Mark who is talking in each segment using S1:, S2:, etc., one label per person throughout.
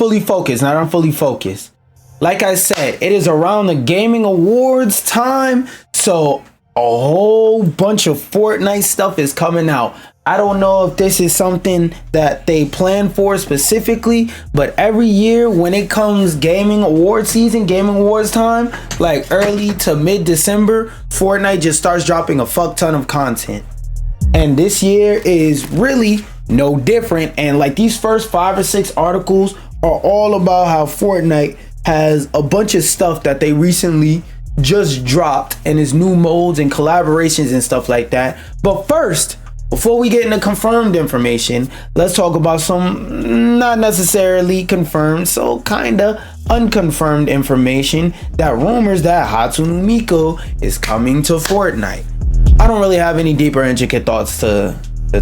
S1: fully focused. Now I'm fully focused. Like I said, it is around the gaming awards time, so a whole bunch of Fortnite stuff is coming out. I don't know if this is something that they plan for specifically, but every year when it comes gaming award season, gaming awards time, like early to mid-December, Fortnite just starts dropping a fuck ton of content. And this year is really no different. And like these first 5 or 6 articles are all about how Fortnite has a bunch of stuff that they recently just dropped and its new modes and collaborations and stuff like that. But first, before we get into confirmed information, let's talk about some not necessarily confirmed, so kinda unconfirmed information, that rumors that Hatsune Miku is coming to Fortnite. I don't really have any deeper intricate thoughts to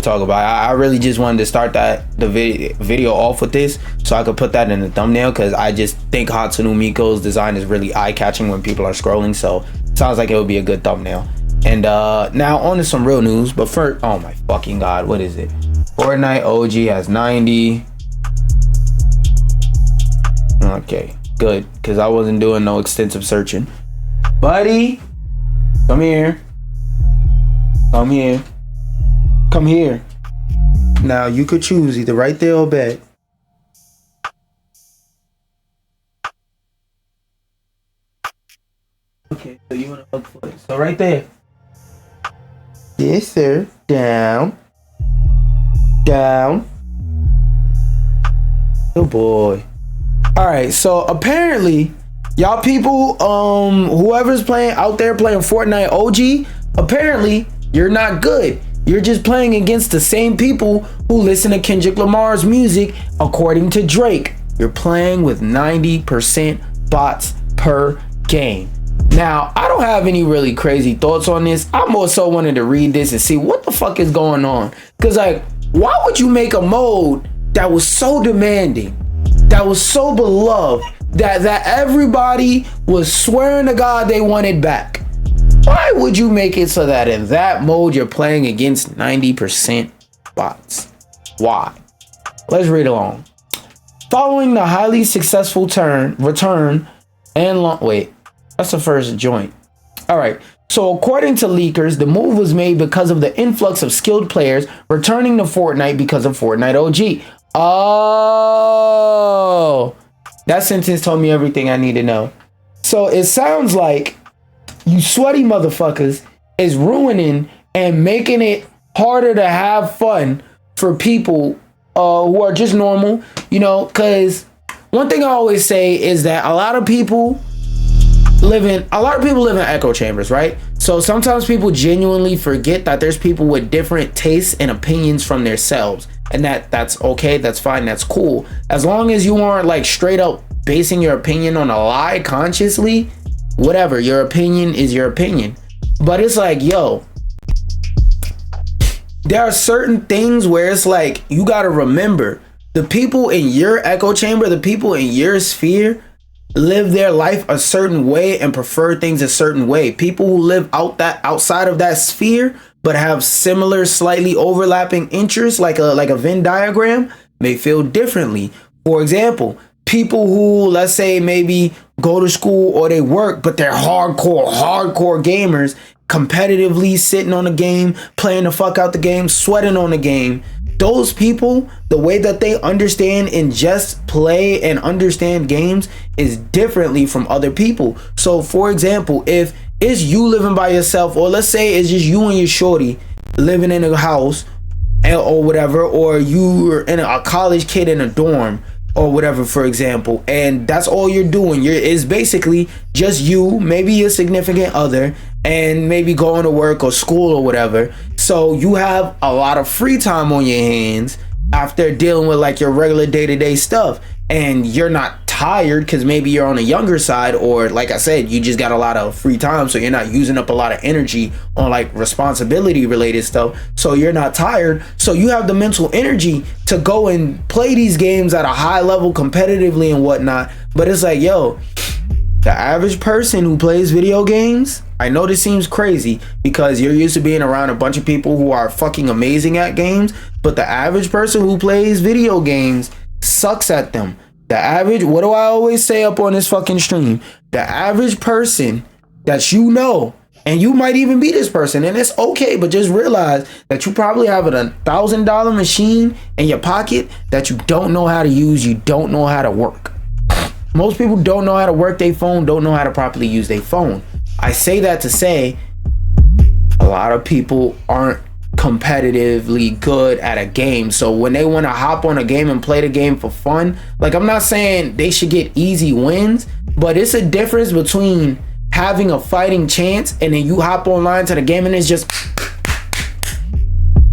S1: talk about. I really just wanted to start the video off with this so I could put that in the thumbnail, because I just think Hatsune Miku's design is really eye-catching when people are scrolling, so sounds like it would be a good thumbnail. And now on to some real news, but first, oh my fucking god, what is it? Fortnite OG has 90. Okay, good, because I wasn't doing no extensive searching. Buddy, come here. Come here. Come here. Now you could choose either right there or bed. Okay, so you want to look for it. So right there. Yes, sir. Down. Down. Good boy. Alright, so apparently, y'all people, whoever's playing out there playing Fortnite OG, apparently you're not good. You're just playing against the same people who listen to Kendrick Lamar's music, according to Drake. You're playing with 90% bots per game. Now, I don't have any really crazy thoughts on this. I more so wanted to read this and see what the fuck is going on. Because, like, why would you make a mode that was so demanding, that was so beloved, that everybody was swearing to God they wanted back? Why would you make it so that in that mode you're playing against 90% bots? Why? Let's read along. Following the highly successful return and wait, that's the first joint. All right. So according to leakers, the move was made because of the influx of skilled players returning to Fortnite because of Fortnite OG. Oh, that sentence told me everything I need to know. So it sounds like you sweaty motherfuckers is ruining and making it harder to have fun for people who are just normal, you know, because one thing I always say is that a lot of people live in echo chambers, right? So sometimes people genuinely forget that there's people with different tastes and opinions from themselves, and that's okay, that's fine, that's cool, as long as you aren't like straight up basing your opinion on a lie consciously. Whatever, your opinion is your opinion. But it's like, yo, there are certain things where it's like, you gotta remember, the people in your echo chamber, the people in your sphere live their life a certain way and prefer things a certain way. People who live outside of that sphere but have similar, slightly overlapping interests, like a Venn diagram, may feel differently. For example, people who, let's say, maybe go to school or they work, but they're hardcore gamers, competitively sitting on a game, playing the fuck out the game, sweating on the game. Those people, the way that they understand and just play and understand games is differently from other people. So for example, if it's you living by yourself, or let's say it's just you and your shorty living in a house or whatever, or you're in a college kid in a dorm or whatever, for example, and that's all you're doing. It's basically just you, maybe your significant other, and maybe going to work or school or whatever. So you have a lot of free time on your hands after dealing with like your regular day-to-day stuff, and you're not tired because maybe you're on the younger side, or like I said, you just got a lot of free time, so you're not using up a lot of energy on like responsibility related stuff, so you're not tired, so you have the mental energy to go and play these games at a high level competitively and whatnot. But it's like, yo, the average person who plays video games, I know this seems crazy because you're used to being around a bunch of people who are fucking amazing at games, but the average person who plays video games sucks at them. The average, what do I always say up on this fucking stream? The average person that you know, and you might even be this person, and it's okay, but just realize that you probably have a $1,000 machine in your pocket that you don't know how to use, you don't know how to work. Most people don't know how to work their phone, don't know how to properly use their phone. I say that to say a lot of people aren't competitively good at a game, so when they want to hop on a game and play the game for fun, like, I'm not saying they should get easy wins, but it's a difference between having a fighting chance and then you hop online to the game and it's just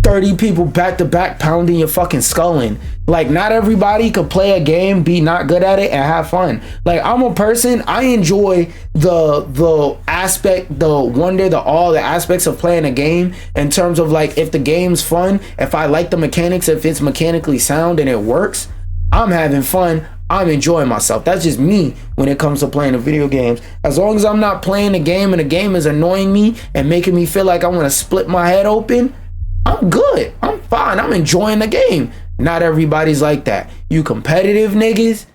S1: 30 people back to back pounding your fucking skull in. Like, not everybody could play a game, be not good at it, and have fun. Like, I'm a person, I enjoy the aspect, the wonder, all the aspects of playing a game, in terms of, like, if the game's fun, if I like the mechanics, if it's mechanically sound and it works, I'm having fun, I'm enjoying myself. That's just me when it comes to playing the video games. As long as I'm not playing the game and the game is annoying me and making me feel like I want to split my head open, I'm good, I'm fine, I'm enjoying the game. Not everybody's like that. You competitive niggas,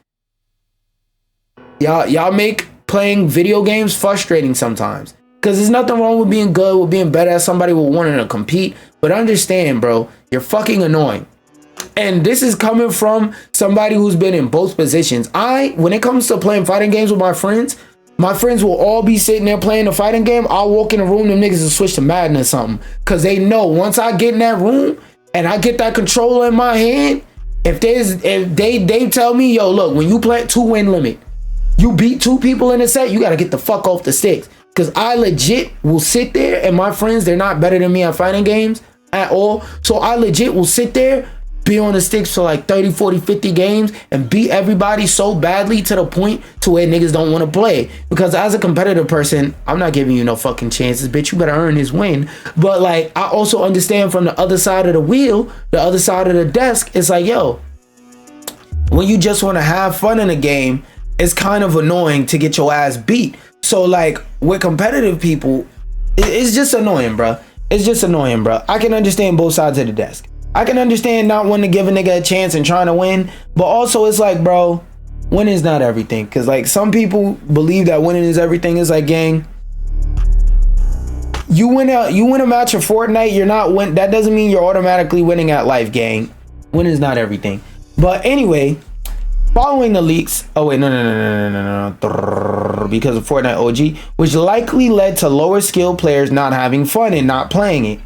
S1: y'all make playing video games frustrating sometimes, because there's nothing wrong with being good, with being better at somebody, with wanting to compete, but understand, bro, you're fucking annoying. And this is coming from somebody who's been in both positions. When it comes to playing fighting games with my friends will all be sitting there playing the fighting game. I'll walk in the room, them niggas will switch to Madden or something, because they know once I get in that room and I get that controller in my hand, if they tell me, yo, look, when you play 2-win limit, you beat 2 people in a set, you got to get the fuck off the sticks. Because I legit will sit there, and my friends, they're not better than me at fighting games at all, so I legit will sit there, be on the sticks for like 30, 40, 50 games and beat everybody so badly to the point to where niggas don't want to play. Because as a competitive person, I'm not giving you no fucking chances, bitch. You better earn this win. But like, I also understand from the other side of the wheel, the other side of the desk, it's like, yo, when you just want to have fun in a game, it's kind of annoying to get your ass beat. So like, with competitive people, it's just annoying, bro. It's just annoying, bro. I can understand both sides of the desk. I can understand not wanting to give a nigga a chance and trying to win, but also it's like, bro, winning is not everything. Because like, some people believe that winning is everything. It's like, gang, you win a match of Fortnite, you're not win. That doesn't mean you're automatically winning at life, gang. Winning is not everything. But anyway, following the leaks, oh wait, no, because of Fortnite OG, which likely led to lower skilled players not having fun and not playing it.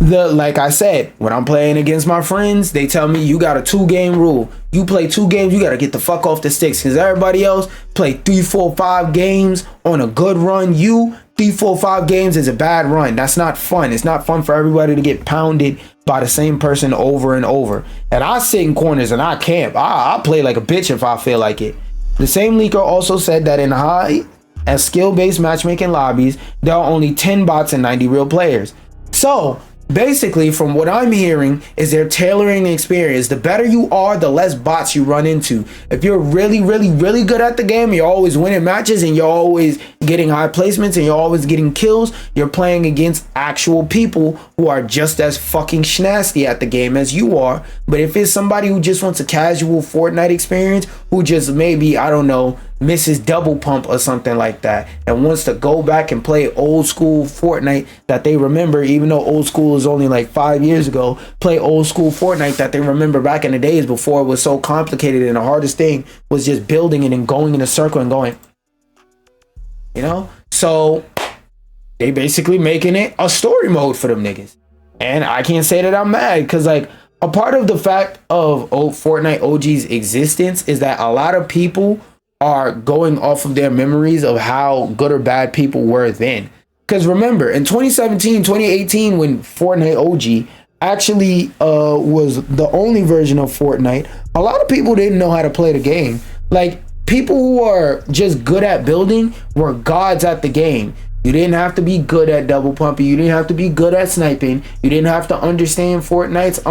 S1: Like I said, when I'm playing against my friends, they tell me you got a 2-game rule. You play 2 games, you got to get the fuck off the sticks, because everybody else play 3, 4, 5 games on a good run. 3, 4, 5 games is a bad run. That's not fun. It's not fun for everybody to get pounded by the same person over and over. And I sit in corners and I camp. I play like a bitch if I feel like it. The same leaker also said that in high and skill-based matchmaking lobbies, there are only 10 bots and 90 real players. So basically, from what I'm hearing, is they're tailoring the experience. The better you are, the less bots you run into. If you're really, really, really good at the game, you're always winning matches and you're always getting high placements and you're always getting kills, you're playing against actual people who are just as fucking schnasty at the game as you are. But if it's somebody who just wants a casual Fortnite experience, who just maybe, I don't know, misses double pump or something like that, and wants to go back and play old school Fortnite that they remember, even though old school is only like 5 years ago, play old school Fortnite that they remember back in the days before it was so complicated and the hardest thing was just building it and going in a circle and going, you know. So they basically making it a story mode for them niggas, and I can't say that I'm mad, because like, a part of the fact of Fortnite OG's existence is that a lot of people are going off of their memories of how good or bad people were then. Because remember, in 2017, 2018, when Fortnite OG actually was the only version of Fortnite, a lot of people didn't know how to play the game. Like, people who are just good at building were gods at the game. You didn't have to be good at double pumping. You didn't have to be good at sniping. You didn't have to understand Fortnite's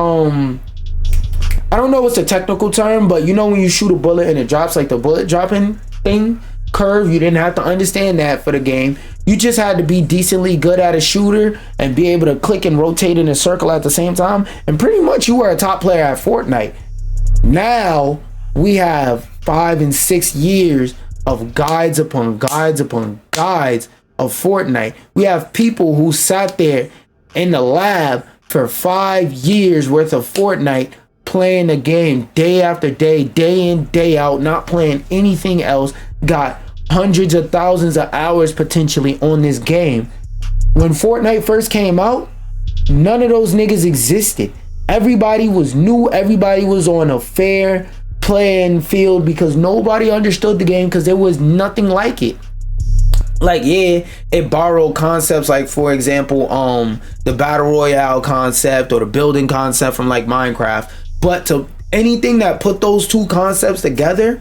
S1: I don't know what's the technical term, but you know when you shoot a bullet and it drops, like the bullet dropping thing, curve, you didn't have to understand that for the game. You just had to be decently good at a shooter and be able to click and rotate in a circle at the same time, and pretty much you were a top player at Fortnite. Now we have 5 and 6 years of guides upon guides upon guides of Fortnite. We have people who sat there in the lab for 5 years worth of Fortnite, playing the game day after day, day in, day out, not playing anything else, got hundreds of thousands of hours potentially on this game. When Fortnite first came out, none of those niggas existed. Everybody was new, everybody was on a fair playing field because nobody understood the game because there was nothing like it. Like, yeah, it borrowed concepts like, for example, the battle royale concept or the building concept from like Minecraft, but to anything that put those two concepts together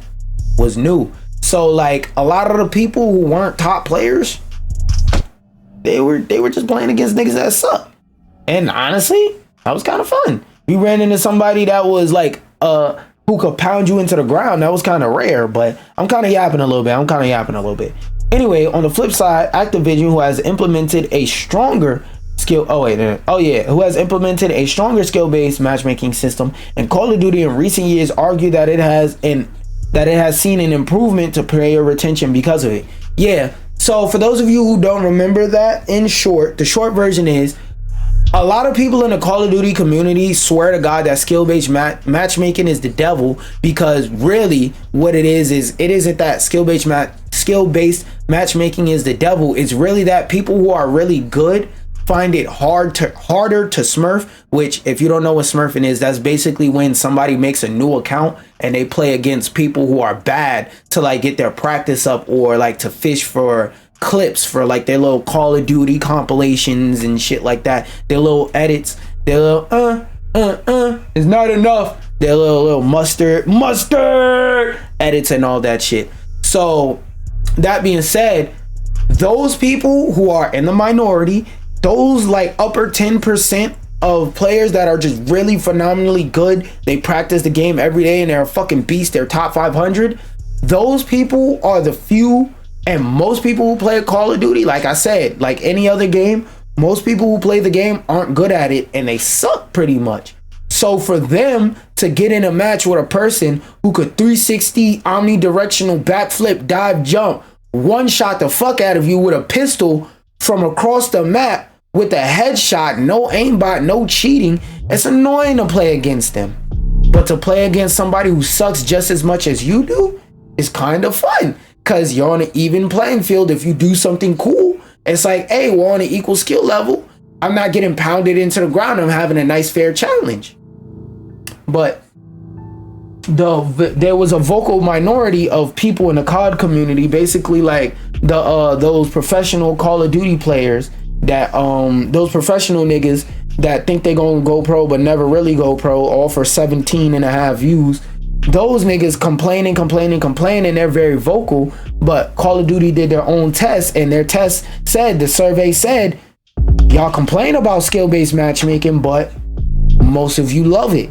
S1: was new. So like a lot of the people who weren't top players, they were just playing against niggas that suck. And honestly, that was kind of fun. We ran into somebody that was like who could pound you into the ground. That was kind of rare, but I'm kind of yapping a little bit. Anyway, on the flip side, Activision, who has implemented a stronger who has implemented a stronger skill-based matchmaking system, and Call of Duty in recent years argue that it has seen an improvement to player retention because of it. Yeah. So for those of you who don't remember that, in short, the short version is a lot of people in the Call of Duty community swear to God that skill-based matchmaking is the devil, because really what it isn't that skill-based matchmaking is the devil. It's really that people who are really good find it harder to smurf, which if you don't know what smurfing is, that's basically when somebody makes a new account and they play against people who are bad to like get their practice up, or like to fish for clips for like their little Call of Duty compilations and shit like that, their little edits, their little is not enough, their little mustard edits and all that shit. So that being said, those people who are in the minority, those like upper 10% of players that are just really phenomenally good, they practice the game every day and they're a fucking beast, they're top 500, those people are the few. And most people who play Call of Duty, like I said, like any other game, most people who play the game aren't good at it and they suck pretty much. So for them to get in a match with a person who could 360 omnidirectional backflip, dive, jump, one shot the fuck out of you with a pistol from across the map with a headshot, no aimbot, no cheating, it's annoying to play against them. But to play against somebody who sucks just as much as you do is kind of fun. Because you're on an even playing field. If you do something cool, it's like, hey, we're on an equal skill level. I'm not getting pounded into the ground. I'm having a nice, fair challenge. But there was a vocal minority of people in the COD community, basically like those professional Call of Duty players, that those professional niggas that think they gonna go pro but never really go pro, all for 17.5 views. Those niggas complaining, they're very vocal, but Call of Duty did their own tests, and their test said, the survey said, y'all complain about skill-based matchmaking, but most of you love it.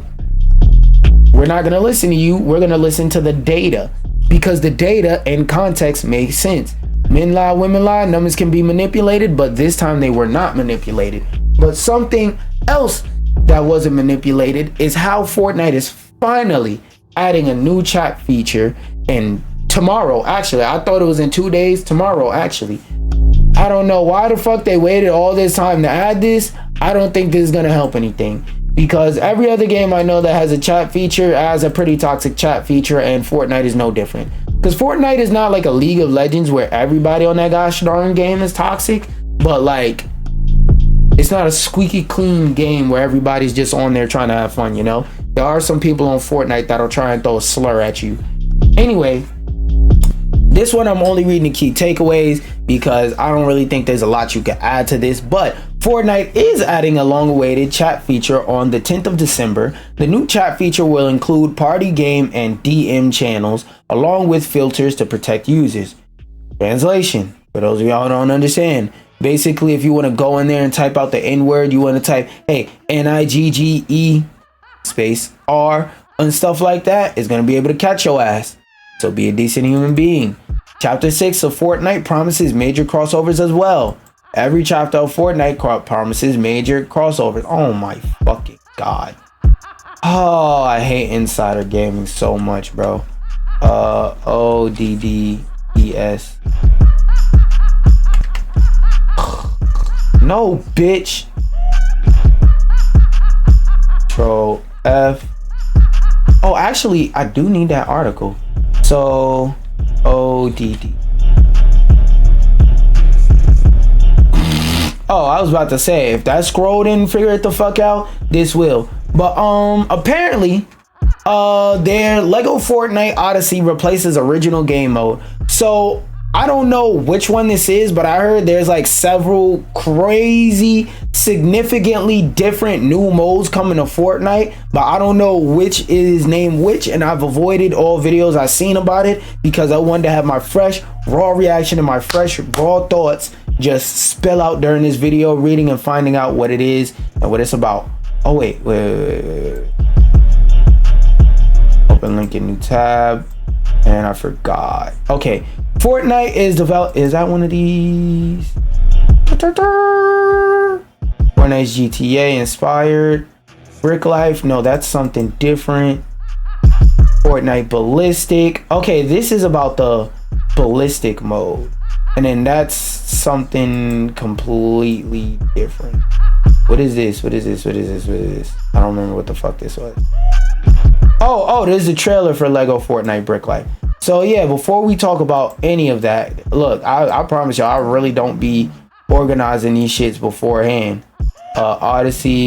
S1: We're not gonna listen to you, we're gonna listen to the data, because the data and context makes sense. Men lie, women lie, numbers can be manipulated, but this time they were not manipulated. But something else that wasn't manipulated is how Fortnite is finally adding a new chat feature, and tomorrow, actually, I thought it was in 2 days, tomorrow, actually. I don't know why the fuck they waited all this time to add this. I don't think this is gonna help anything, because every other game I know that has a chat feature has a pretty toxic chat feature, and Fortnite is no different. Because Fortnite is not like a League of Legends where everybody on that gosh darn game is toxic, but like, it's not a squeaky clean game where everybody's just on there trying to have fun, you know? There are some people on Fortnite that'll try and throw a slur at you. Anyway, this one I'm only reading the key takeaways because I don't really think there's a lot you can add to this, but Fortnite is adding a long-awaited chat feature on the 10th of December. The new chat feature will include party, game, and DM channels, along with filters to protect users. Translation, for those of y'all who don't understand, basically if you want to go in there and type out the N-word, you want to type, hey, Nigge space R and stuff like that, is going to be able to catch your ass. So be a decent human being. Chapter 6 of Fortnite promises major crossovers as well. Every chapter of Fortnite promises major crossovers. Oh my fucking god. Oh, I hate insider gaming so much, bro. ODDES. No, bitch. Control F. Oh, actually, I do need that article. So, ODD. Oh, I was about to say, if that scroll didn't figure it the fuck out, this will. But apparently, their Lego Fortnite Odyssey replaces original game mode. So I don't know which one this is, but I heard there's like several crazy, significantly different new modes coming to Fortnite, but I don't know which is named which, and I've avoided all videos I've seen about it because I wanted to have my fresh, raw reaction and my fresh, raw thoughts just spill out during this video, reading and finding out what it is and what it's about. Oh, wait. Open link in new tab. And I forgot. Okay. Fortnite is developed. Is that one of these? Fortnite's GTA inspired. Brick Life. No, that's something different. Fortnite Ballistic. Okay, this is about the ballistic mode. And then that's something completely different. What is this? What is this? What is this? What is this? I don't remember what the fuck this was. Oh, this is the trailer for Lego Fortnite Brick Life. So yeah, before we talk about any of that, look, I promise y'all, I really don't be organizing these shits beforehand. Odyssey,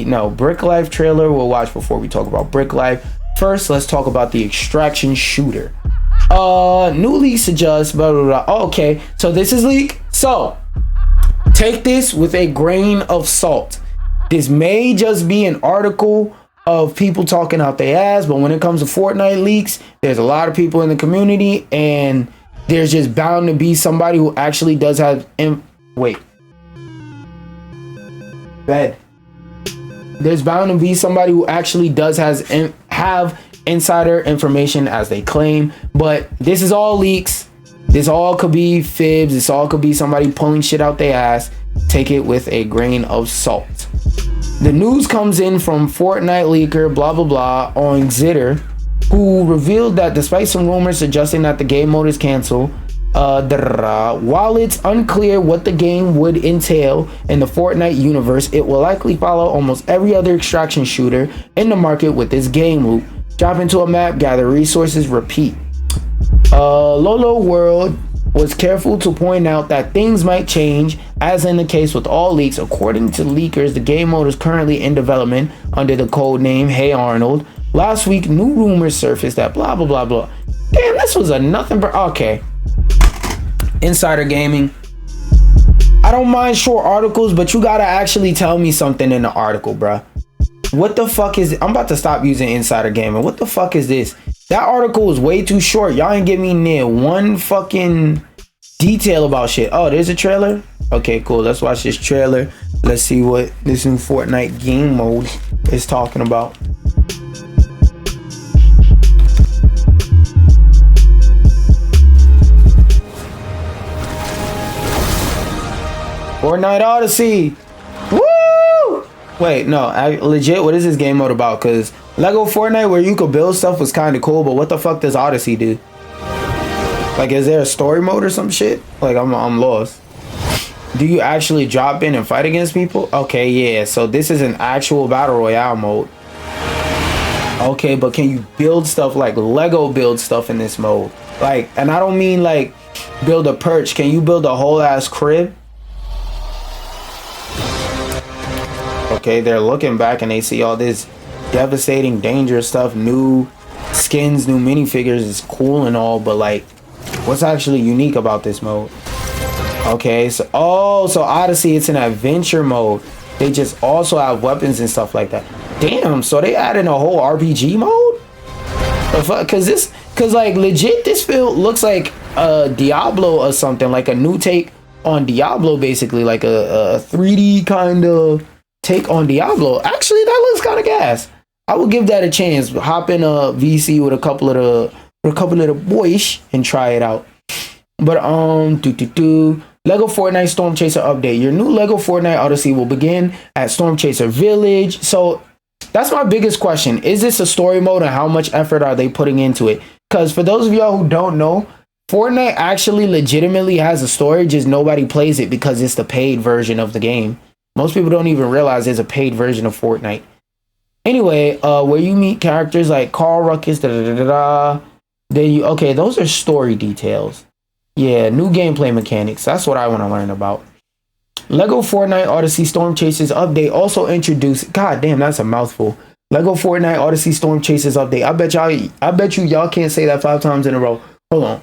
S1: no, Brick Life trailer we'll watch before we talk about Brick Life. First, let's talk about the extraction shooter. New leak suggests blah, blah, blah. Okay, so this is leak. So take this with a grain of salt. This may just be an article of people talking out their ass, but when it comes to Fortnite leaks, there's a lot of people in the community, and there's just bound to be somebody who actually does have there's bound to be somebody who actually does have insider information as they claim. But this is all leaks. This all could be fibs. This all could be somebody pulling shit out their ass. Take it with a grain of salt. The news comes in from Fortnite leaker blah blah blah on Zitter, who revealed that despite some rumors suggesting that the game mode is canceled, while it's unclear what the game would entail in the Fortnite universe, it will likely follow almost every other extraction shooter in the market with this game loop. Drop into a map, gather resources, repeat. Lolo World was careful to point out that things might change, as in the case with all leaks. According to leakers, the game mode is currently in development under the code name Hey Arnold. Last week, new rumors surfaced that blah blah blah blah. Damn, this was a nothing but okay. Insider gaming. I don't mind short articles, but you gotta actually tell me something in the article, bruh. What the fuck is it? I'm about to stop using insider gaming. What the fuck is this? That article was way too short. Y'all ain't give me near one fucking detail about shit. Oh, there's a trailer? Okay, cool. Let's watch this trailer. Let's see what this new Fortnite game mode is talking about. Fortnite Odyssey. Woo! Wait, no, legit, what is this game mode about? Because Lego Fortnite, where you could build stuff, was kind of cool, but what the fuck does Odyssey do? Like, is there a story mode or some shit? Like, I'm lost. Do you actually drop in and fight against people? Okay, yeah, so this is an actual battle royale mode. Okay, but can you build stuff like Lego build stuff in this mode? Like, and I don't mean like build a perch. Can you build a whole ass crib? Okay, they're looking back and they see all this devastating, dangerous stuff, new skins, new minifigures. Is cool and all, but like, what's actually unique about this mode? Okay, so so Odyssey, it's an adventure mode. They just also have weapons and stuff like that. Damn, so they added a whole RPG mode? The fuck? Cause like legit, this looks like Diablo or something, like a new take on Diablo, basically, like a 3D kind of take on Diablo. Actually, that looks kind of gas. I would give that a chance. Hop in a VC with a couple of the boys and try it out. But Lego Fortnite Storm Chaser update. Your new Lego Fortnite Odyssey will begin at Storm Chaser Village. So That's my biggest question. Is this a story mode, and how much effort are they putting into it? Because for those of y'all who don't know, Fortnite actually legitimately has a story, just nobody plays it because it's the paid version of the game. Most people don't even realize there's a paid version of Fortnite. Anyway, where you meet characters like Carl Ruckus, then you, okay, those are story details. Yeah, new gameplay mechanics. That's what I want to learn about. Lego Fortnite Odyssey Storm Chasers update also introduced. God damn, that's a mouthful. Lego Fortnite Odyssey Storm Chasers update. I bet y'all can't say that 5 times in a row. Hold on.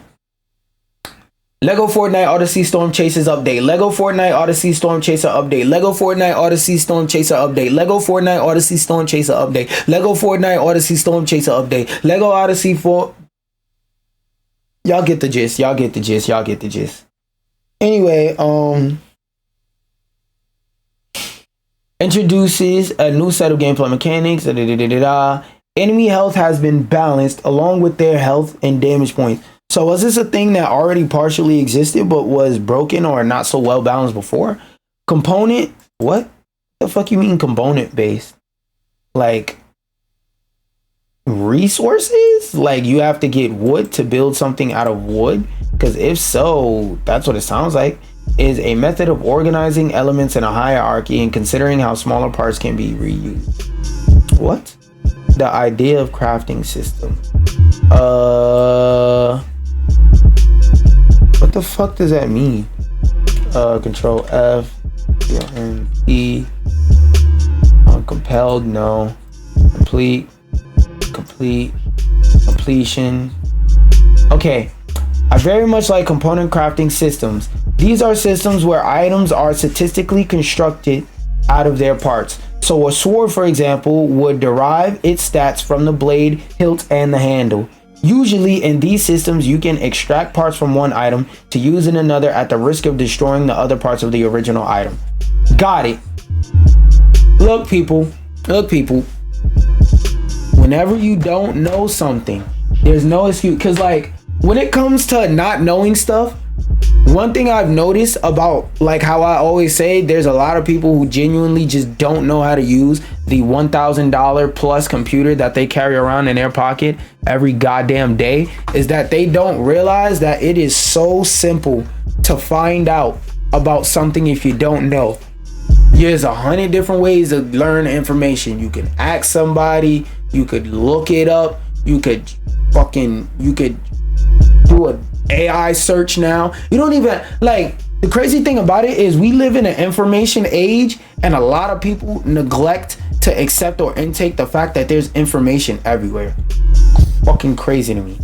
S1: Lego Fortnite Odyssey Storm Chasers update. Lego Fortnite Odyssey Storm Chaser update. Lego Fortnite Odyssey Storm Chaser update. Lego Fortnite Odyssey Storm Chaser update. Lego Fortnite Odyssey Storm Chaser update. Lego Odyssey for. Y'all get the gist. Y'all get the gist. Y'all get the gist. Anyway, introduces a new set of gameplay mechanics. Enemy health has been balanced along with their health and damage points. So was this a thing that already partially existed but was broken or not so well balanced before? Component? What the fuck you mean component based? Like resources? Like you have to get wood to build something out of wood? Because if so, that's what it sounds like. Is a method of organizing elements in a hierarchy and considering how smaller parts can be reused. What? The idea of crafting system. What the fuck does that mean? Control F, E, compelled, no. Completion. Okay, I very much like component crafting systems. These are systems where items are statistically constructed out of their parts. So a sword, for example, would derive its stats from the blade, hilt, and the handle. Usually in these systems, you can extract parts from one item to use in another at the risk of destroying the other parts of the original item. Got it. Look, people. Whenever you don't know something, there's no excuse. Because, like, when it comes to not knowing stuff, one thing I've noticed about, like, how I always say there's a lot of people who genuinely just don't know how to use the $1,000 plus computer that they carry around in their pocket every goddamn day, is that they don't realize that it is so simple to find out about something if you don't know. There's 100 different ways to learn information. You can ask somebody, you could look it up, you could do a AI search now. You don't even, like, the crazy thing about it is we live in an information age, and a lot of people neglect to accept or intake the fact that there's information everywhere. Fucking crazy to me.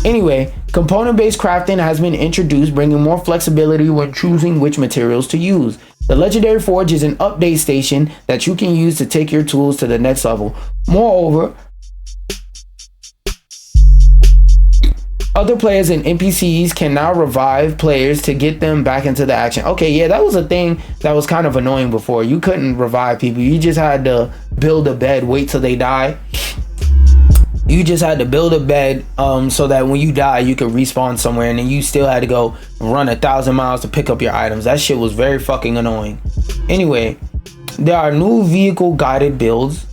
S1: Anyway, component-based crafting has been introduced, bringing more flexibility when choosing which materials to use. The Legendary Forge is an update station that you can use to take your tools to the next level. Moreover, other players and NPCs can now revive players to get them back into the action. Okay, yeah, that was a thing that was kind of annoying before. You couldn't revive people. You just had to build a bed, wait till they die. You just had to build a bed so that when you die, you could respawn somewhere, and then you still had to go run 1,000 miles to pick up your items. That shit was very fucking annoying. Anyway, there are new vehicle guided builds.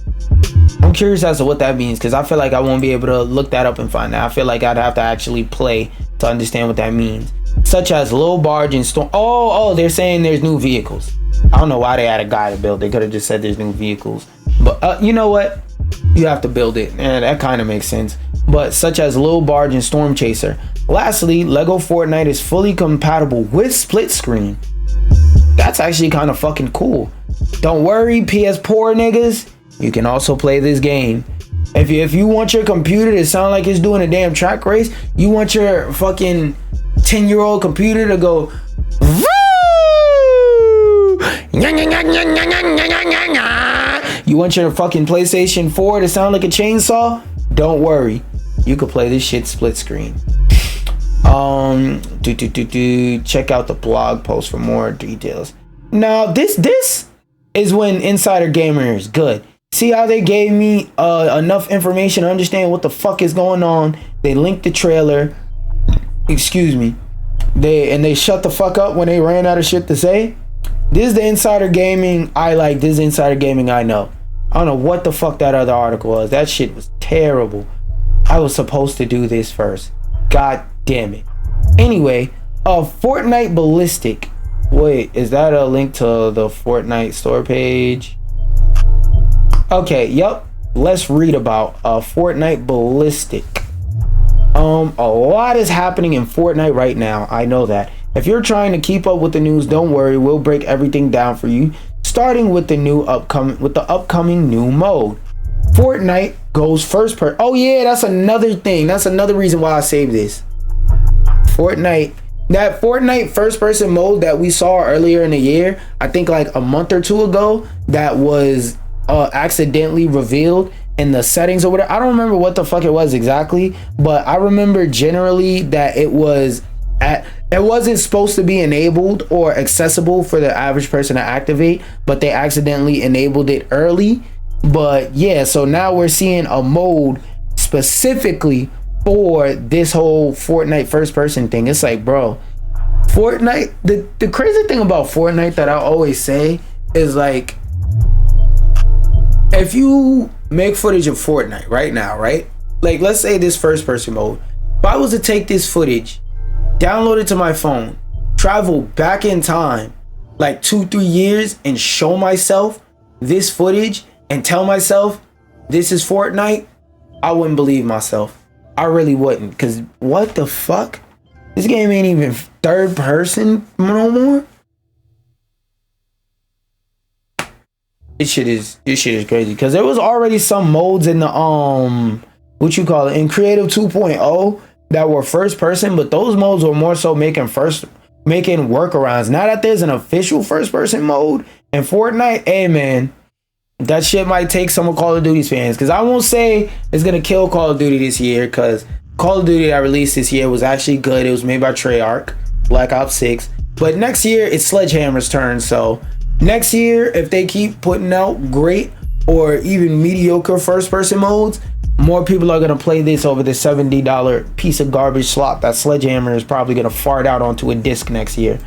S1: I'm curious as to what that means, because I feel like I won't be able to look that up and find that. I feel like I'd have to actually play to understand what that means. Such as low barge and storm. Oh, they're saying there's new vehicles. I don't know why they had a guided build. They could have just said there's new vehicles. But you know what? You have to build it. And that kind of makes sense. But such as low barge and storm chaser. Lastly, Lego Fortnite is fully compatible with split screen. That's actually kind of fucking cool. Don't worry, PS poor niggas. You can also play this game. If you want your computer to sound like it's doing a damn track race, you want your fucking 10-year-old computer to go you want your fucking PlayStation 4 to sound like a chainsaw? Don't worry. You can play this shit split screen. Check out the blog post for more details. Now, this is when Insider Gamer is good. See how they gave me enough information to understand what the fuck is going on. They linked the trailer. Excuse me. They shut the fuck up when they ran out of shit to say. This is the Insider Gaming I like. This is Insider Gaming I know. I don't know what the fuck that other article was. That shit was terrible. I was supposed to do this first. God damn it. Anyway, Fortnite Ballistic. Wait, is that a link to the Fortnite store page? Okay, yep. Let's read about Fortnite Ballistic. A lot is happening in Fortnite right now. I know that. If you're trying to keep up with the news, don't worry. We'll break everything down for you, starting with the upcoming new mode. Fortnite goes first person. Oh yeah, that's another thing. That's another reason why I saved this. Fortnite. That Fortnite first person mode that we saw earlier in the year, I think like a month or two ago, that was accidentally revealed in the settings or whatever. I don't remember what the fuck it was exactly, but I remember generally that it wasn't supposed to be enabled or accessible for the average person to activate, but they accidentally enabled it early. But yeah, so now we're seeing a mode specifically for this whole Fortnite first person thing. It's like, bro, Fortnite, the crazy thing about Fortnite that I always say is like, if you make footage of Fortnite right now, right? Like, let's say this first person mode. If I was to take this footage, download it to my phone, travel back in time like 2-3 years and show myself this footage and tell myself this is Fortnite, I wouldn't believe myself. I really wouldn't, because what the fuck? This game ain't even third person no more. This shit is crazy, because there was already some modes in the what you call it, in Creative 2.0 that were first person, but those modes were more so making workarounds. Now that there's an official first person mode in Fortnite, hey man, that shit might take some of Call of Duty's fans, because I won't say it's gonna kill Call of Duty this year, because Call of Duty that released this year was actually good. It was made by Treyarch, Black Ops 6. But next year it's Sledgehammer's turn. So next year, if they keep putting out great or even mediocre first person modes, more people are gonna play this over the $70 piece of garbage slop that Sledgehammer is probably gonna fart out onto a disc next year.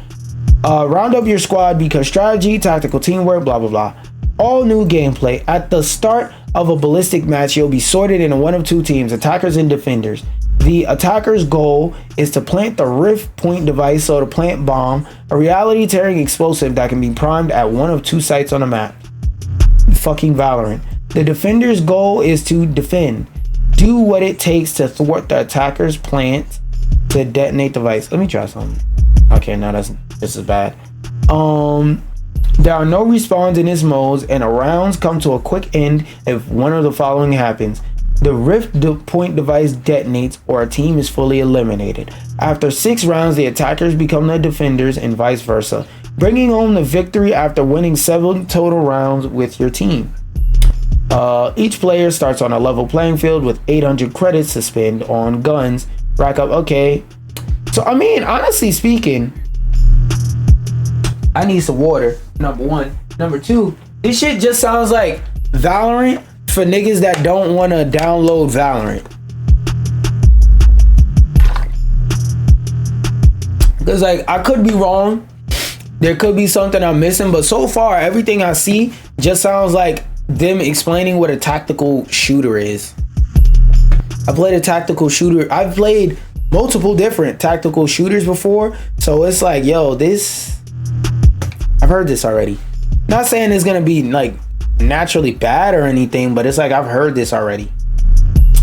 S1: Round up your squad because strategy, tactical teamwork, blah blah blah. All new gameplay. At the start of a ballistic match, you'll be sorted into one of two teams, attackers and defenders. The attacker's goal is to plant the rift point device, so to plant bomb, a reality tearing explosive that can be primed at one of two sites on the map. Fucking Valorant. The defender's goal is to defend. Do what it takes to thwart the attacker's plant to detonate the device. Let me try something. Okay, now this is bad. There are no respawns in this mode, and rounds come to a quick end if one of the following happens. The rift point device detonates, or a team is fully eliminated. After 6 rounds, the attackers become the defenders and vice versa, bringing home the victory after winning 7 total rounds with your team. Each player starts on a level playing field with 800 credits to spend on guns. Rack up, okay. So, I mean, honestly speaking, I need some water, number one. Number two, this shit just sounds like Valorant for niggas that don't want to download Valorant. Because, like, I could be wrong. There could be something I'm missing. But so far, everything I see just sounds like them explaining what a tactical shooter is. I played a tactical shooter. I've played multiple different tactical shooters before. So it's like, yo, this... I've heard this already. Not saying it's gonna be like naturally bad or anything, but it's like I've heard this already.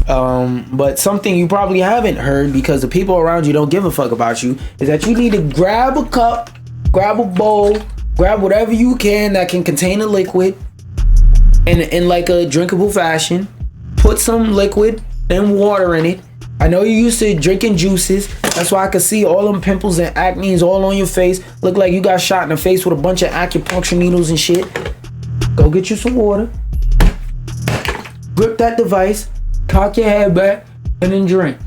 S1: But something you probably haven't heard because the people around you don't give a fuck about you is that you need to grab a cup, grab a bowl, grab whatever you can that can contain a liquid in like a drinkable fashion. Put some liquid and water in it. I know you're used to drinking juices. That's why I can see all them pimples and acne's all on your face. Look like you got shot in the face with a bunch of acupuncture needles and shit. Go get you some water. Grip that device. Cock your head back. And then drink.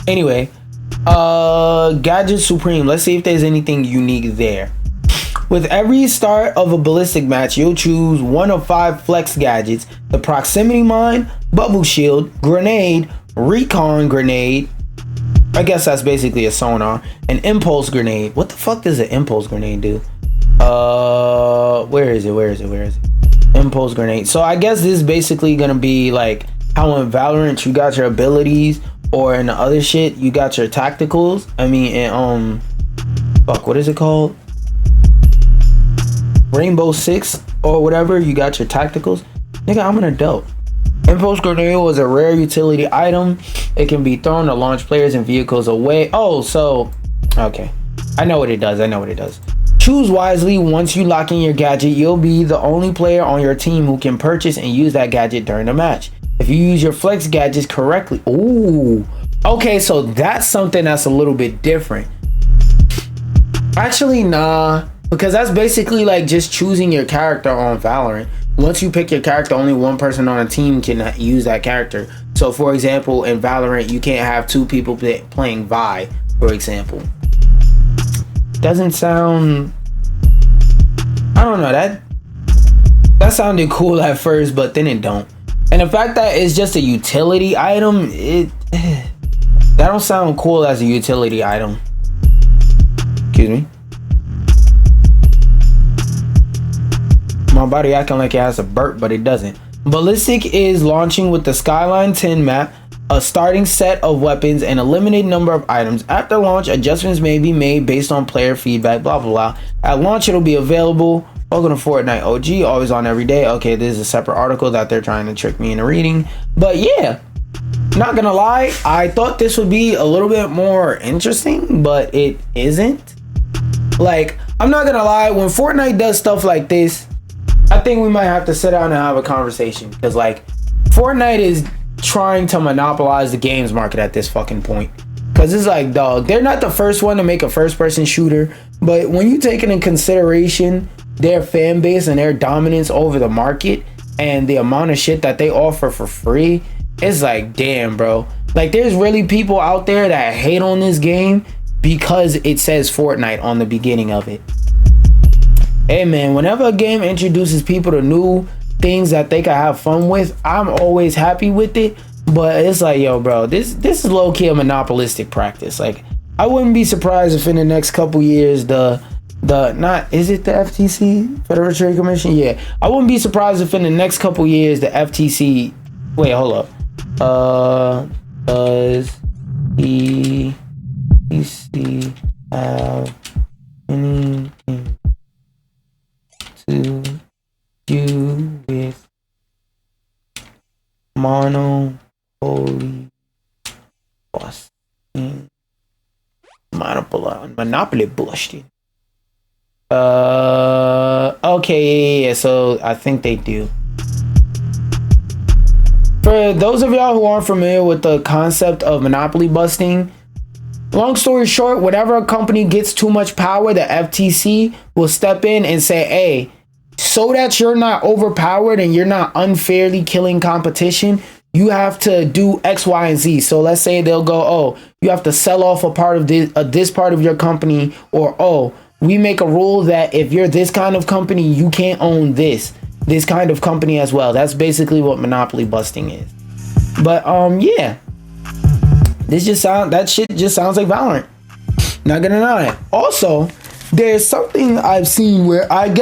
S1: Anyway, Gadget Supreme. Let's see if there's anything unique there. With every start of a ballistic match, you'll choose one of 5 flex gadgets: the proximity mine, bubble shield, grenade, recon grenade, I guess that's basically a sonar, an impulse grenade. What the fuck does an impulse grenade do? Where is it? Impulse grenade. So I guess this is basically gonna be like how in Valorant you got your abilities, or in the other shit you got your tacticals. I mean, in fuck, what is it called? Rainbow Six or whatever, you got your tacticals. Nigga, I'm an adult. Impulse grenade was a rare utility item. It can be thrown to launch players and vehicles away. Oh, so okay, I know what it does. Choose wisely. Once you lock in your gadget, you'll be the only player on your team who can purchase and use that gadget during the match. If you use your flex gadgets correctly. Ooh, okay, so that's something that's a little bit different. Actually, nah, because that's basically like just choosing your character on Valorant. Once you pick your character, only one person on a team can use that character. So for example, in Valorant, you can't have 2 people playing Vi, for example. Doesn't sound, I don't know, that sounded cool at first, but then it don't. And the fact that it's just a utility item, that don't sound cool as a utility item. Excuse me. My body acting like it has a burp, but it doesn't. Ballistic is launching with the Skyline 10 map, a starting set of weapons, and a limited number of items. After launch, adjustments may be made based on player feedback, blah, blah, blah. At launch, it'll be available. Welcome to Fortnite OG, always on every day. Okay, this is a separate article that they're trying to trick me into reading. But yeah, not gonna lie, I thought this would be a little bit more interesting, but it isn't. Like, I'm not gonna lie, when Fortnite does stuff like this, I think we might have to sit down and have a conversation, because like Fortnite is trying to monopolize the games market at this fucking point. Because it's like, dog, they're not the first one to make a first-person shooter, but when you take into consideration their fan base and their dominance over the market and the amount of shit that they offer for free, it's like, damn, bro. Like, there's really people out there that hate on this game because it says Fortnite on the beginning of it. Hey man, whenever a game introduces people to new things that they can have fun with, I'm always happy with it. But it's like, yo, bro, this is low-key a monopolistic practice. Like, I wouldn't be surprised if in the next couple years is it the FTC, Federal Trade Commission? Yeah, I wouldn't be surprised if in the next couple years the FTC, wait, hold up, does the FTC have anything to do with monopoly busting? Monopoly busting. Okay, yeah, so I think they do. For those of y'all who aren't familiar with the concept of monopoly busting, long story short, whenever a company gets too much power, the FTC will step in and say, hey, so that you're not overpowered and you're not unfairly killing competition, you have to do X, Y, and Z. So let's say they'll go, oh, you have to sell off a part of this part of your company, or, oh, we make a rule that if you're this kind of company, you can't own this kind of company as well. That's basically what monopoly busting is. But yeah, that shit just sounds like Valorant. Not gonna lie. Also, there's something I've seen where I get